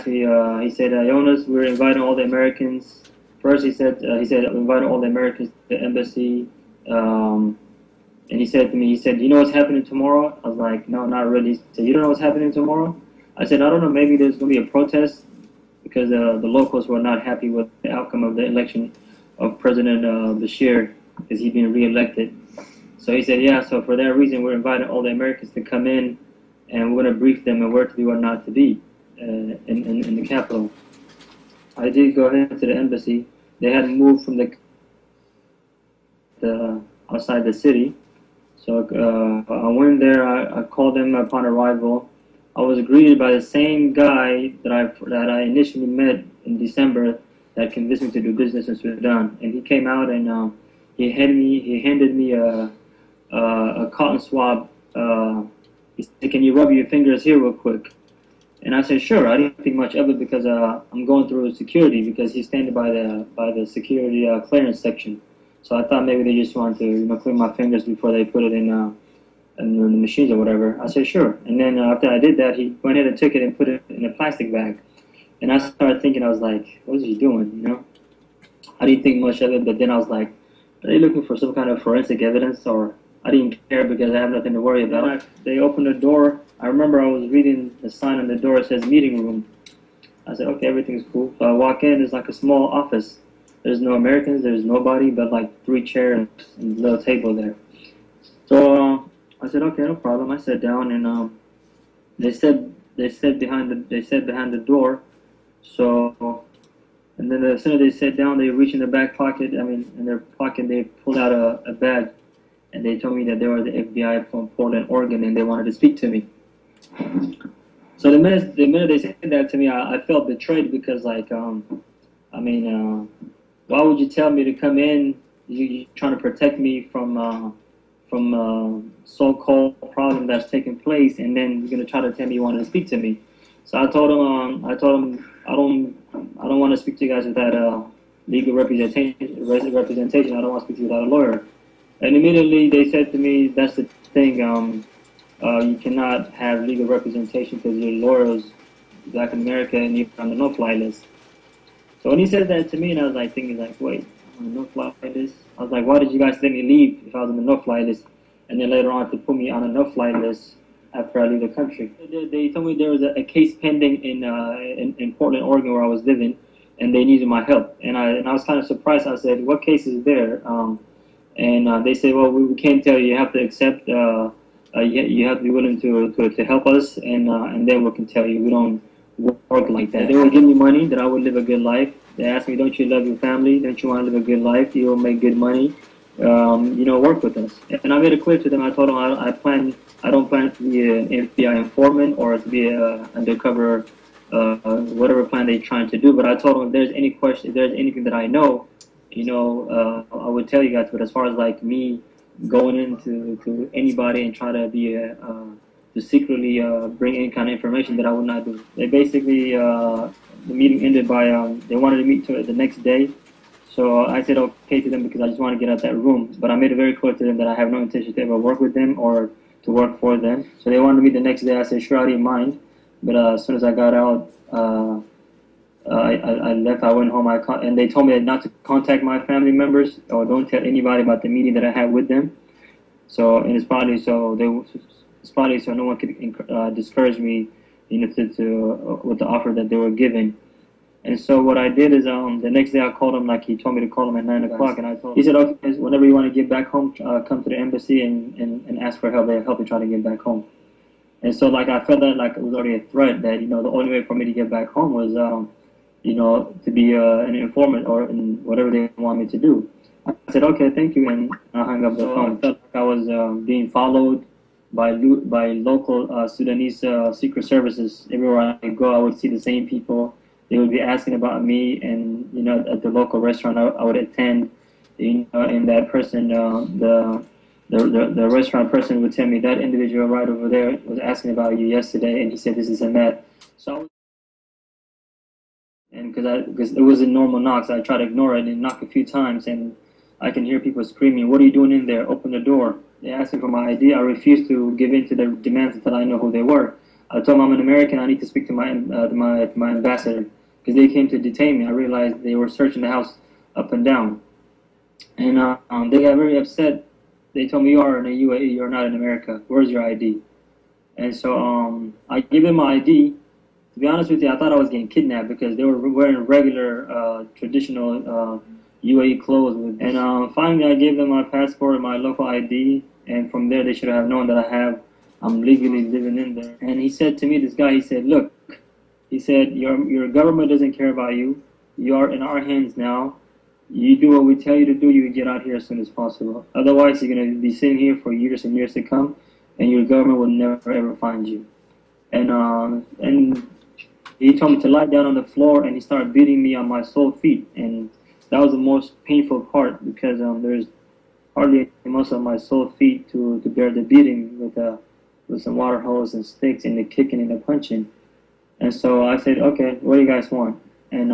asked me, he said, Jonas, we're inviting all the Americans. First, he said, I'm inviting all the Americans to the embassy. And he said to me, he said, you know what's happening tomorrow? I was like, no, not really. He said, you don't know what's happening tomorrow? I said, I don't know, maybe there's going to be a protest because the locals were not happy with the outcome of the election of President Bashir because he's been reelected. So he said, yeah, so for that reason, we're inviting all the Americans to come in and we're going to brief them on where to be or not to be in the capital. I did go ahead to the embassy. They had moved from the outside the city. So I went there. I called them upon arrival. I was greeted by the same guy that I initially met in December that convinced me to do business in Sudan. And he came out and he handed me a cotton swab. He said, "Can you rub your fingers here real quick?" And I said, "Sure." I didn't think much of it because I'm going through security because he's standing by the security clearance section. So I thought maybe they just wanted to clean my fingers before they put it in the machines or whatever. I said, "Sure." And then after I did that, he went ahead and took it and put it in a plastic bag. And I started thinking, I was like, what is he doing, I didn't think much of it, but then I was like, are they looking for some kind of forensic evidence? Or I didn't care because I have nothing to worry about. They opened the door. I remember I was reading the sign on the door. It says meeting room. I said, okay, everything's cool. So I walk in. There's like a small office. There's no Americans. There's nobody but like 3 chairs and a little table there. So I said, okay, no problem. I sat down and they said behind the door. So, and then as soon as they sat down, they reached in their back pocket. In their pocket, they pulled out a bag, and they told me that they were the FBI from Portland, Oregon, and they wanted to speak to me. So the minute they said that to me, I felt betrayed because, like, why would you tell me to come in? You're trying to protect me from so-called problem that's taking place, and then you're gonna try to tell me you wanted to speak to me. So I told him, I don't want to speak to you guys without legal representation. I don't want to speak to you without a lawyer. And immediately they said to me, that's the thing. You cannot have legal representation because your lawyer is Black America and you're on the no-fly list. So when he said that to me, and I was like thinking, like, wait, I'm on the no-fly list. I was like, why did you guys let me leave if I was on the no-fly list? And then later on to put me on a no-fly list after I leave the country. They told me there was a case pending in Portland, Oregon, where I was living, and they needed my help. And I was kind of surprised. I said, what case is there? And they said, well, we can't tell you. You have to accept. You have to be willing to help us, and then we can tell you. We don't work like that. They would give me money that I would live a good life. They asked me, don't you love your family? Don't you want to live a good life? You'll make good money. Work with us. And I made it clear to them. I told them I don't plan to be an FBI informant or to be an undercover, whatever plan they're trying to do. But I told them if there's any question, if there's anything that I know, I would tell you guys. But as far as like me going into anybody and try to be to secretly bring any kind of information, that I would not do. They basically the meeting ended by they wanted to meet the next day. So I said okay to them because I just want to get out of that room. But I made it very clear to them that I have no intention to ever work with them or to work for them. So they wanted to meet the next day. I said, sure, I didn't mind. But as soon as I got out, I left. I went home. And they told me not to contact my family members or don't tell anybody about the meeting that I had with them. So, and it's probably so no one could discourage me, with the offer that they were giving. And so what I did is the next day I called him, like he told me to call him at 9 o'clock, and he said, okay, whenever you want to get back home, come to the embassy and ask for help. They'll help you try to get back home. And so like I felt that like it was already a threat that the only way for me to get back home was to be an informant or in whatever they want me to do. I said, okay, thank you, and I hung up the phone. I felt like I was being followed by local Sudanese secret services. Everywhere I go, I would see the same people. They would be asking about me, and at the local restaurant I would attend, and that person, the restaurant person would tell me that individual right over there was asking about you yesterday, and he said this is and that. So, and because it was a normal knock, so I tried to ignore it and knock a few times, and I can hear people screaming, "What are you doing in there? Open the door!" They asked me for my ID. I refused to give in to their demands until I know who they were. I told them I'm an American. I need to speak to my ambassador because they came to detain me. I realized they were searching the house up and down, and they got very upset. They told me, you are in the UAE. You're not in America. Where's your ID? And so I gave them my ID. To be honest with you, I thought I was getting kidnapped because they were wearing regular, traditional UAE clothes. And finally, I gave them my passport and my local ID. And from there, they should have known that I'm legally living in there. And he said to me, this guy, he said, look, he said, your government doesn't care about you. You are in our hands now. You do what we tell you to do, you get out here as soon as possible. Otherwise, you're going to be sitting here for years and years to come, and your government will never, ever find you. And he told me to lie down on the floor, and he started beating me on my sole feet. And that was the most painful part because there's hardly any muscle on my sole feet to bear the beating with some water hose and sticks and the kicking and the punching. And so I said, okay, what do you guys want? And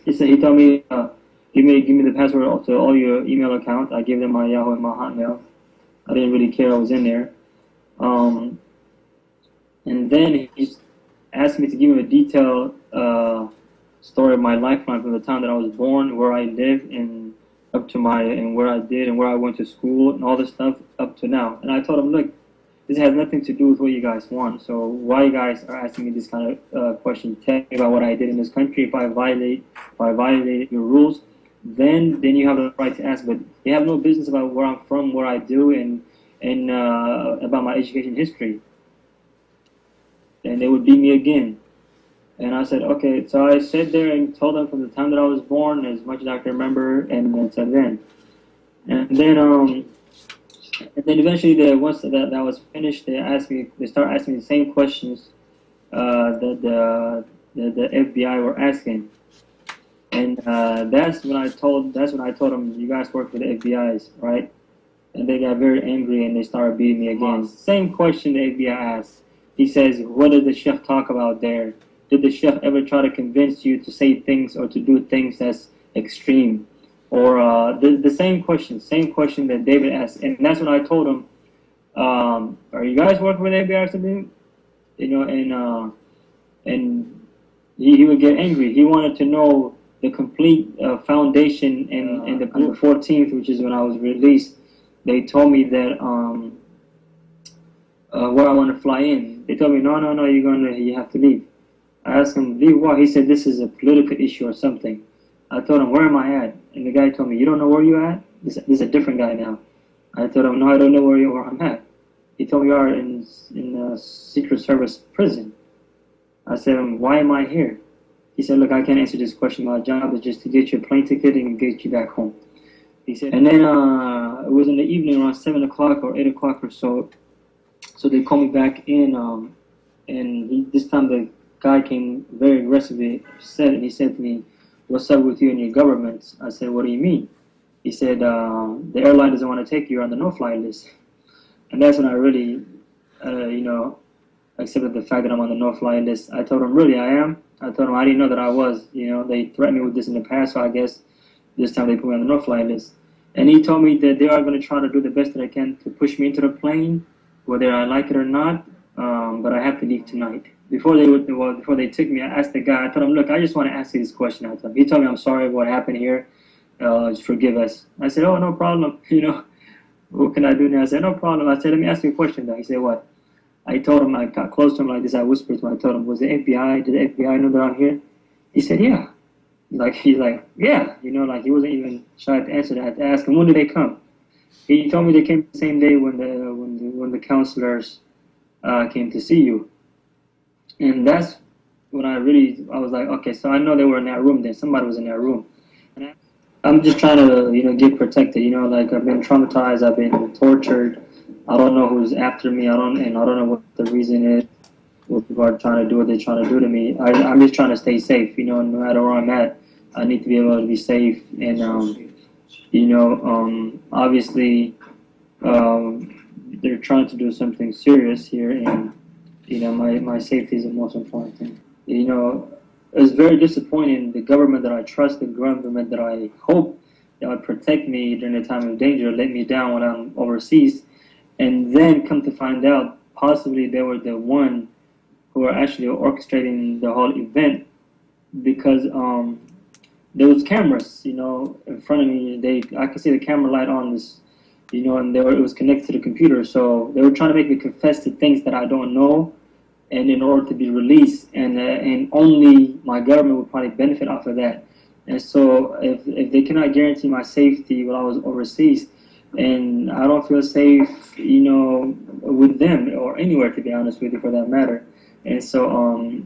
he told me, give me the password to all your email accounts. I gave them my Yahoo and my Hotmail. I didn't really care I was in there. And then he asked me to give him a detailed story of my lifeline from the time that I was born, where I live, and up to and where I did and where I went to school and all this stuff up to now. And I told him, look, this has nothing to do with what you guys want. So why you guys are asking me this kind of question? Tell me about what I did in this country. If I violated your rules, then you have the right to ask. But you have no business about where I'm from, what I do, and about my education history. And they would beat me again. And I said, okay. So I sat there and told them from the time that I was born, as much as I can remember, and until then. And then eventually, once that was finished, they started asking me the same questions that the FBI were asking. And that's when I told them, you guys work for the FBI's, right? And they got very angry and they started beating me again. Same question the FBI asked. He says, what did the chef talk about there? Did the chef ever try to convince you to say things or to do things that's extreme? Or the same question that David asked. And that's when I told him, are you guys working with the FBI or something? You know, and he would get angry. He wanted to know the complete foundation. And the 14th, which is when I was released, they told me that where I want to fly in. They told me, no, you have to leave. I asked him, leave what? He said, this is a political issue or something. I told him, where am I at? And the guy told me, you don't know where you're at? This is a different guy now. I told him, no, I don't know where I'm at. He told me, you are in a Secret Service prison. I said, why am I here? He said, look, I can't answer this question. My job is just to get you a plane ticket and get you back home. He said, and then it was in the evening around 7 o'clock or 8 o'clock or so. So they called me back in, and this time the guy came very aggressively upset, and he said to me, what's up with you and your government? I said, what do you mean? He said, the airline doesn't want to take you on the no-fly list. And that's when I really, accepted the fact that I'm on the no-fly list. I told him, really, I am? I told him I didn't know that I was. They threatened me with this in the past, so I guess this time they put me on the no-fly list. And he told me that they are going to try to do the best that I can to push me into the plane, whether I like it or not, but I have to leave tonight. Before they took me, I asked the guy, I told him, look, I just want to ask you this question. He told me, I'm sorry for what happened here. Just forgive us. I said, oh, no problem. What can I do now? I said, no problem. I said, let me ask you a question though. He said, what? I told him, I got close to him like this. I whispered to him, I told him, did the FBI know that I'm here? He said, yeah. He's like, yeah. He wasn't even shy to answer that. I had to ask him, when did they come? He told me they came the same day when the counselors came to see you. And that's when I was like, okay, so I know they were in that room then. Somebody was in that room. And I'm just trying to, get protected. I've been traumatized. I've been tortured. I don't know who's after me. I don't know what the reason is. What people are trying to do, what they're trying to do to me. I'm just trying to stay safe. No matter where I'm at, I need to be able to be safe. And, obviously, they're trying to do something serious here. And, my safety is the most important thing. It's very disappointing. The government that I trust, the government that I hope that would protect me during the time of danger, let me down when I'm overseas. And then come to find out, possibly they were the one who are actually orchestrating the whole event, because there was cameras, you know, in front of me. I could see the camera light on this, you know, and it was connected to the computer. So they were trying to make me confess to things that I don't know, and in order to be released, and only my government would probably benefit off of that. And so if they cannot guarantee my safety while I was overseas, and I don't feel safe, you know, with them or anywhere, to be honest with you, for that matter. And so